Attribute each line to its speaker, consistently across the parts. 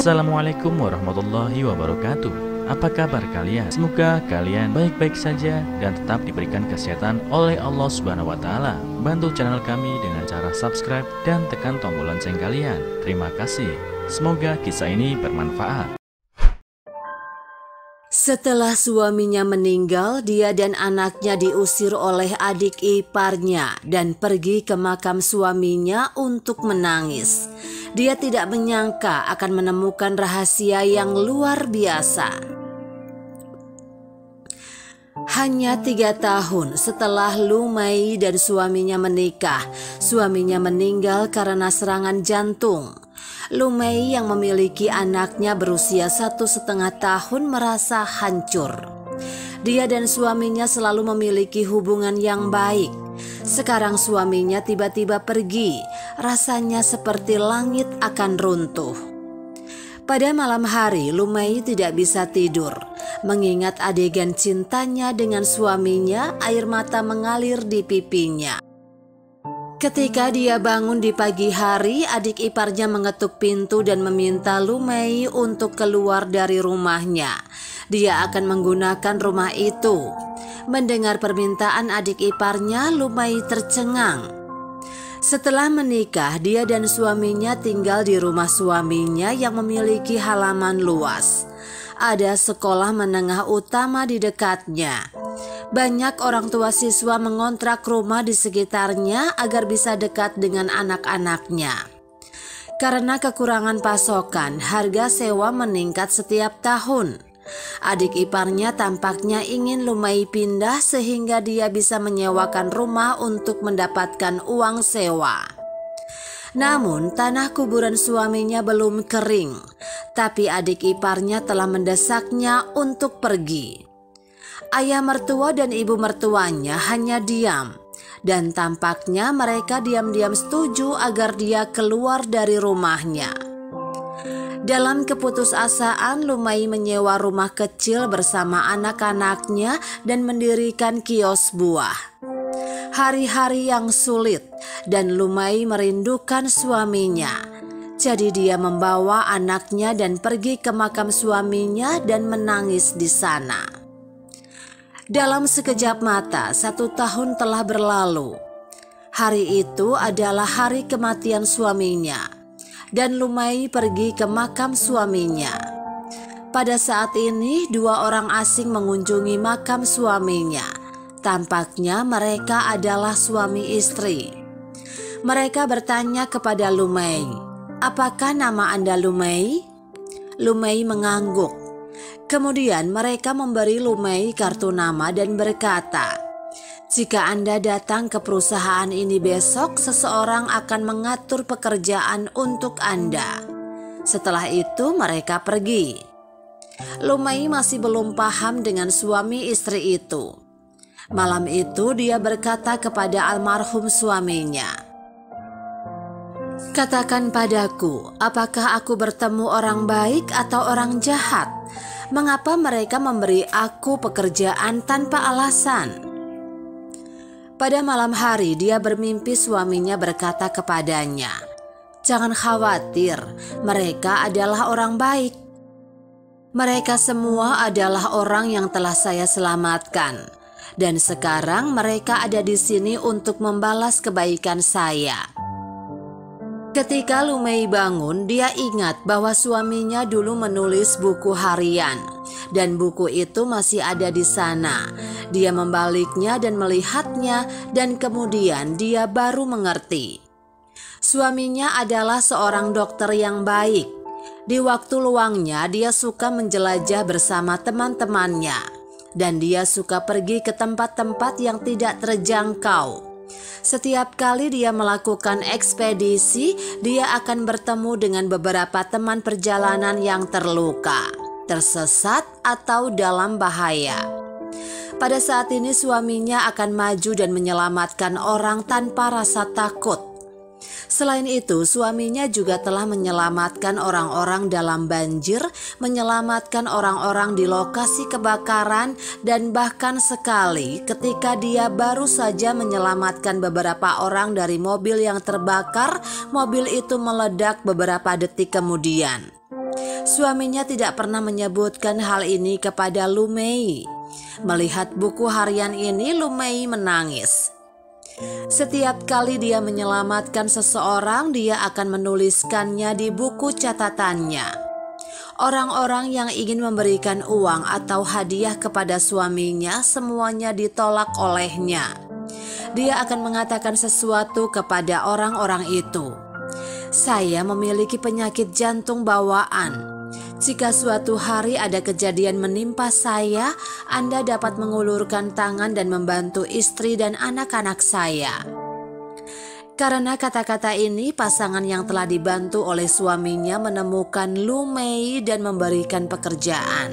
Speaker 1: Assalamualaikum warahmatullahi wabarakatuh. Apa kabar kalian? Semoga kalian baik-baik saja dan tetap diberikan kesehatan oleh Allah Subhanahu wa Ta'ala. Bantu channel kami dengan cara subscribe dan tekan tombol lonceng kalian. Terima kasih. Semoga kisah ini bermanfaat.
Speaker 2: Setelah suaminya meninggal, dia dan anaknya diusir oleh adik iparnya dan pergi ke makam suaminya untuk menangis. Dia tidak menyangka akan menemukan rahasia yang luar biasa. Hanya 3 tahun setelah Lumai dan suaminya menikah, suaminya meninggal karena serangan jantung. Lumai yang memiliki anaknya berusia 1,5 tahun merasa hancur. Dia dan suaminya selalu memiliki hubungan yang baik. Sekarang suaminya tiba-tiba pergi, rasanya seperti langit akan runtuh. Pada malam hari, Lumai tidak bisa tidur. Mengingat adegan cintanya dengan suaminya, air mata mengalir di pipinya. Ketika dia bangun di pagi hari, adik iparnya mengetuk pintu dan meminta Lumai untuk keluar dari rumahnya. Dia akan menggunakan rumah itu. Mendengar permintaan adik iparnya, Lumai tercengang. Setelah menikah, dia dan suaminya tinggal di rumah suaminya yang memiliki halaman luas. Ada sekolah menengah utama di dekatnya. Banyak orang tua siswa mengontrak rumah di sekitarnya agar bisa dekat dengan anak-anaknya. Karena kekurangan pasokan, harga sewa meningkat setiap tahun. Adik iparnya tampaknya ingin Lumai pindah sehingga dia bisa menyewakan rumah untuk mendapatkan uang sewa. Namun tanah kuburan suaminya belum kering, tapi adik iparnya telah mendesaknya untuk pergi. Ayah mertua dan ibu mertuanya hanya diam, dan tampaknya mereka diam-diam setuju agar dia keluar dari rumahnya. Dalam keputusasaan, Lumai menyewa rumah kecil bersama anak-anaknya dan mendirikan kios buah. Hari-hari yang sulit dan Lumai merindukan suaminya. Jadi dia membawa anaknya dan pergi ke makam suaminya dan menangis di sana. Dalam sekejap mata, 1 tahun telah berlalu. Hari itu adalah hari kematian suaminya, dan Lumai pergi ke makam suaminya. Pada saat ini, 2 orang asing mengunjungi makam suaminya. Tampaknya mereka adalah suami istri. Mereka bertanya kepada Lumai, "Apakah nama Anda Lumai?" Lumai mengangguk. Kemudian mereka memberi Lumai kartu nama dan berkata, "Jika Anda datang ke perusahaan ini besok, seseorang akan mengatur pekerjaan untuk Anda." Setelah itu mereka pergi. Lumai masih belum paham dengan suami istri itu. Malam itu dia berkata kepada almarhum suaminya, "Katakan padaku, apakah aku bertemu orang baik atau orang jahat? Mengapa mereka memberi aku pekerjaan tanpa alasan?" Pada malam hari dia bermimpi suaminya berkata kepadanya, "Jangan khawatir, mereka adalah orang baik. Mereka semua adalah orang yang telah saya selamatkan. Dan sekarang mereka ada di sini untuk membalas kebaikan saya." Ketika Lumai bangun, dia ingat bahwa suaminya dulu menulis buku harian, dan buku itu masih ada di sana. Dia membaliknya dan melihatnya, dan kemudian dia baru mengerti. Suaminya adalah seorang dokter yang baik. Di waktu luangnya, dia suka menjelajah bersama teman-temannya, dan dia suka pergi ke tempat-tempat yang tidak terjangkau. Setiap kali dia melakukan ekspedisi, dia akan bertemu dengan beberapa teman perjalanan yang terluka, tersesat, atau dalam bahaya. Pada saat ini suaminya akan maju dan menyelamatkan orang tanpa rasa takut. Selain itu, suaminya juga telah menyelamatkan orang-orang dalam banjir, menyelamatkan orang-orang di lokasi kebakaran, dan bahkan sekali ketika dia baru saja menyelamatkan beberapa orang dari mobil yang terbakar, mobil itu meledak beberapa detik kemudian. Suaminya tidak pernah menyebutkan hal ini kepada Lumei. Melihat buku harian ini, Lumei menangis. Setiap kali dia menyelamatkan seseorang, dia akan menuliskannya di buku catatannya. Orang-orang yang ingin memberikan uang atau hadiah kepada suaminya, semuanya ditolak olehnya. Dia akan mengatakan sesuatu kepada orang-orang itu. Saya memiliki penyakit jantung bawaan. Jika suatu hari ada kejadian menimpa saya, Anda dapat mengulurkan tangan dan membantu istri dan anak-anak saya. Karena kata-kata ini, pasangan yang telah dibantu oleh suaminya menemukan Lumei dan memberikan pekerjaan.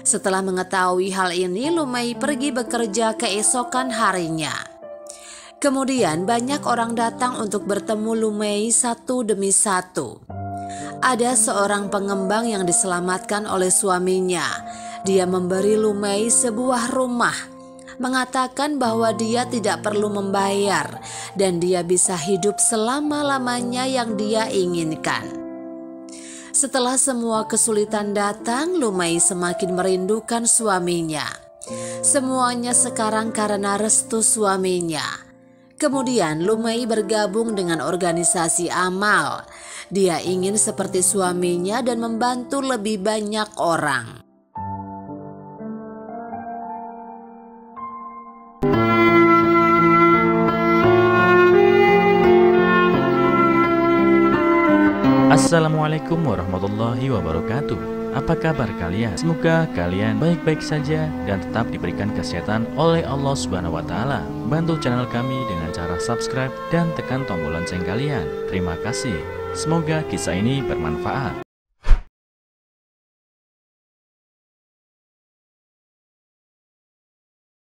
Speaker 2: Setelah mengetahui hal ini, Lumei pergi bekerja keesokan harinya. Kemudian banyak orang datang untuk bertemu Lumei satu demi satu. Ada seorang pengembang yang diselamatkan oleh suaminya. Dia memberi Lumei sebuah rumah, mengatakan bahwa dia tidak perlu membayar dan dia bisa hidup selama-lamanya yang dia inginkan. Setelah semua kesulitan datang, Lumei semakin merindukan suaminya. Semuanya sekarang karena restu suaminya. Kemudian Lumei bergabung dengan organisasi amal. Dia ingin seperti suaminya dan membantu lebih banyak orang.
Speaker 1: Assalamualaikum warahmatullahi wabarakatuh. Apa kabar kalian? Semoga kalian baik-baik saja dan tetap diberikan kesehatan oleh Allah Subhanahu wa Ta'ala. Bantu channel kami dengan cara subscribe dan tekan tombol lonceng kalian. Terima kasih. Semoga kisah ini bermanfaat.